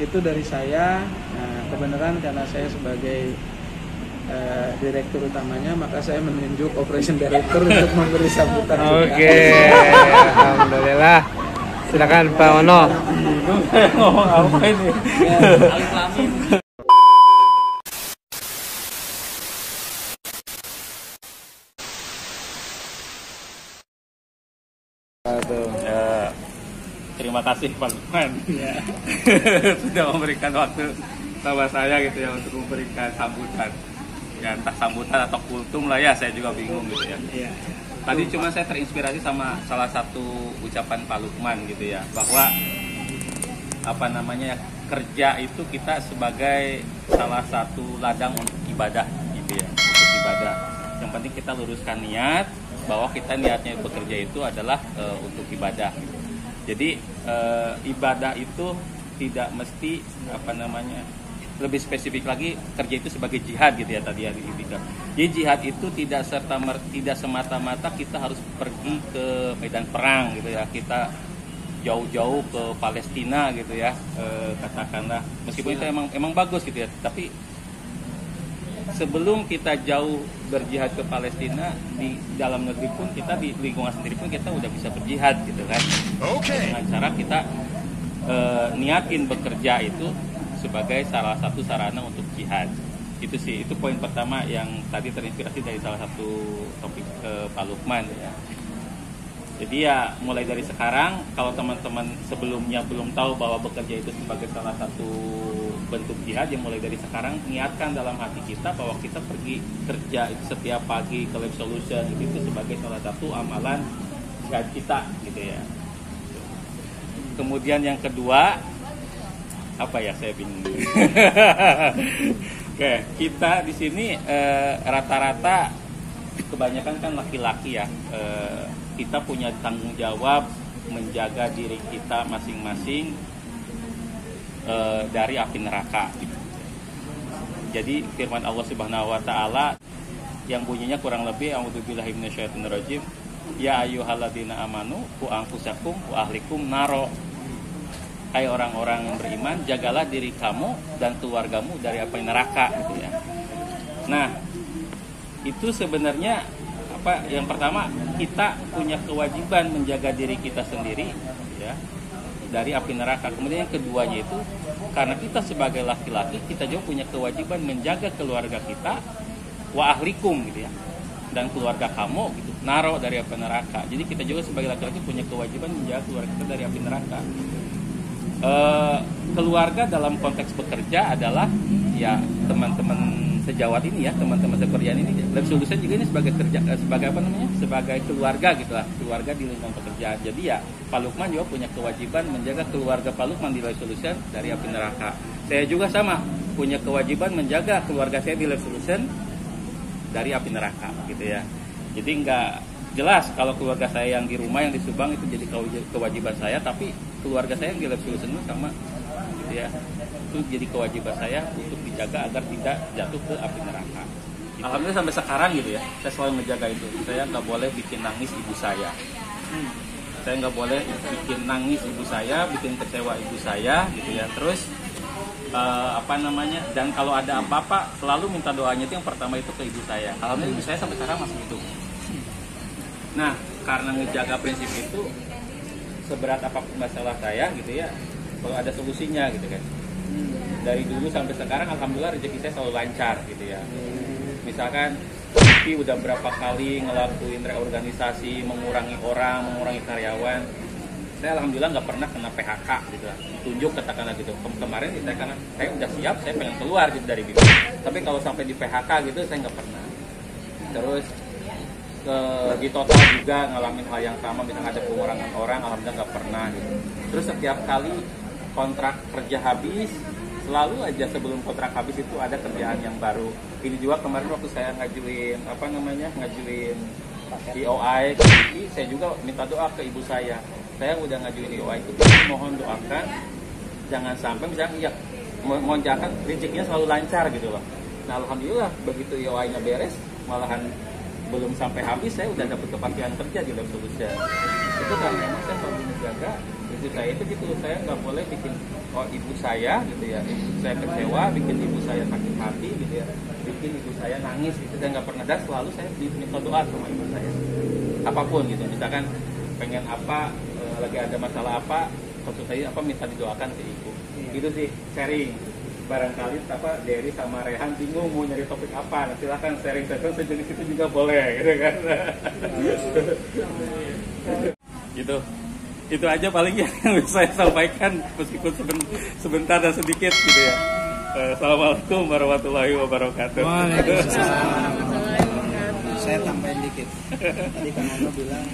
Itu dari saya. Nah, kebenaran karena saya sebagai direktur utamanya, maka saya menunjuk operation director untuk memberi sambutan. Oke, alhamdulillah. Silakan Pak Ono. Ngomong apa ini? Terima kasih Pak Lukman sudah memberikan waktu sama saya gitu ya untuk memberikan sambutan. Ya entah sambutan atau kultum lah ya, saya juga bingung gitu ya. Tadi cuma saya terinspirasi sama salah satu ucapan Pak Lukman gitu ya, bahwa apa namanya, kerja itu kita sebagai salah satu ladang untuk ibadah gitu ya, untuk ibadah. Yang penting kita luruskan niat bahwa kita niatnya bekerja itu adalah untuk ibadah. Jadi ibadah itu tidak mesti apa namanya, lebih spesifik lagi kerja itu sebagai jihad gitu ya tadi ya. Jadi jihad itu tidak semata-mata kita harus pergi ke medan perang gitu ya, kita jauh-jauh ke Palestina gitu ya, katakanlah, meskipun itu emang bagus gitu ya, tapi sebelum kita jauh berjihad ke Palestina, di dalam negeri pun kita, di lingkungan sendiri pun kita udah bisa berjihad gitu kan. Dengan cara kita niatin bekerja itu sebagai salah satu sarana untuk jihad. Itu sih, itu poin pertama yang tadi terinspirasi dari salah satu topik Pak Lukman ya. Jadi ya mulai dari sekarang, kalau teman-teman sebelumnya belum tahu bahwa bekerja itu sebagai salah satu bentuk jihad, yang mulai dari sekarang niatkan dalam hati kita bahwa kita pergi kerja itu setiap pagi ke Lab Solution itu sebagai salah satu amalan jihad kita gitu ya. Kemudian yang kedua, apa ya, saya bingung. Oke, kita di sini rata-rata kebanyakan kan laki-laki ya. Kita punya tanggung jawab menjaga diri kita masing-masing dari api neraka. Jadi firman Allah Subhanahu wa taala yang bunyinya kurang lebih, a'udzubillahi minasyaitonirrajim, ya ayyuhalladzina amanu qu anfusakum wa ahlikum naro. Hai orang-orang yang beriman, jagalah diri kamu dan keluargamu dari api neraka gitu ya. Nah, itu sebenarnya apa, yang pertama kita punya kewajiban menjaga diri kita sendiri ya dari api neraka. Kemudian yang keduanya itu karena kita sebagai laki-laki, kita juga punya kewajiban menjaga keluarga kita, wa ahlikum gitu ya, dan keluarga kamu gitu, naro dari api neraka. Jadi kita juga sebagai laki-laki punya kewajiban menjaga keluarga kita dari api neraka. Keluarga dalam konteks bekerja adalah ya teman-teman sejawat ini ya, teman-teman sekerjaan ini. Lab Solution juga ini sebagai kerja, sebagai apa namanya, sebagai keluarga gitulah, keluarga di lingkungan pekerjaan. Jadi ya Pak Lukman juga punya kewajiban menjaga keluarga Pak Lukman di Lab Solution dari api neraka. Saya juga sama, punya kewajiban menjaga keluarga saya di Lab Solution dari api neraka gitu ya. Jadi nggak jelas kalau keluarga saya yang di rumah, yang di Subang itu jadi kewajiban saya, tapi keluarga saya yang di Lab Solution itu sama gitu ya. Itu jadi kewajiban saya untuk dijaga agar tidak jatuh ke api neraka. Gitu. Alhamdulillah sampai sekarang gitu ya, saya selalu menjaga itu. Saya nggak boleh bikin nangis ibu saya. Saya nggak boleh bikin nangis ibu saya, bikin kecewa ibu saya gitu ya. Terus apa namanya, dan kalau ada apa-apa selalu minta doanya itu yang pertama itu ke ibu saya. Alhamdulillah ibu saya sampai sekarang masih hidup. Nah, karena ngejaga prinsip itu, seberat apapun masalah saya gitu ya, kalau ada solusinya gitu kan. Dari dulu sampai sekarang alhamdulillah rezeki saya selalu lancar gitu ya. Misalkan Vicky udah berapa kali ngelakuin reorganisasi, mengurangi orang, mengurangi karyawan. Saya alhamdulillah nggak pernah kena PHK gitu lah. Tunjuk katakanlah gitu. Kemarin saya karena saya udah siap, saya pengen keluar gitu dari Vicky. Tapi kalau sampai di PHK gitu saya nggak pernah. Terus di total juga ngalamin hal yang sama, misalnya ada pengurangan orang, alhamdulillah nggak pernah gitu. Terus setiap kali kontrak kerja habis, selalu aja sebelum kontrak habis itu ada kerjaan yang baru. Ini juga kemarin waktu saya ngajuin EOI ke Vicky, saya juga minta doa ke ibu saya. Saya udah ngajuin EOI itu, mohon doakan jangan sampai misalnya ya mohon jangan rezekinya selalu lancar gitu loh. Nah alhamdulillah begitu EOI-nya beres, malahan belum sampai habis saya udah dapat kepastian kerja di Lab Solution. Itu karena memang saya selalu menjaga ibu saya itu gitu, saya nggak boleh bikin ibu saya gitu ya, ibu saya kecewa, bikin ibu saya sakit hati gitu ya, bikin ibu saya nangis gitu. Saya nggak pernah, dan selalu saya minta doa sama ibu saya apapun gitu, misalkan pengen apa, lagi ada masalah apa, maksud saya apa, minta didoakan ke ibu gitu sih. Sharing barangkali Derry sama Rehan bingung mau nyari topik apa, nah, silahkan sharing session sejenis itu juga boleh gitu kan. Gitu, itu aja paling yang bisa saya sampaikan meskipun sebentar dan sedikit gitu ya. Assalamualaikum warahmatullahi wabarakatuh. Waalaikumsalam. Saya tambahin dikit. Tadi kan Ono bilang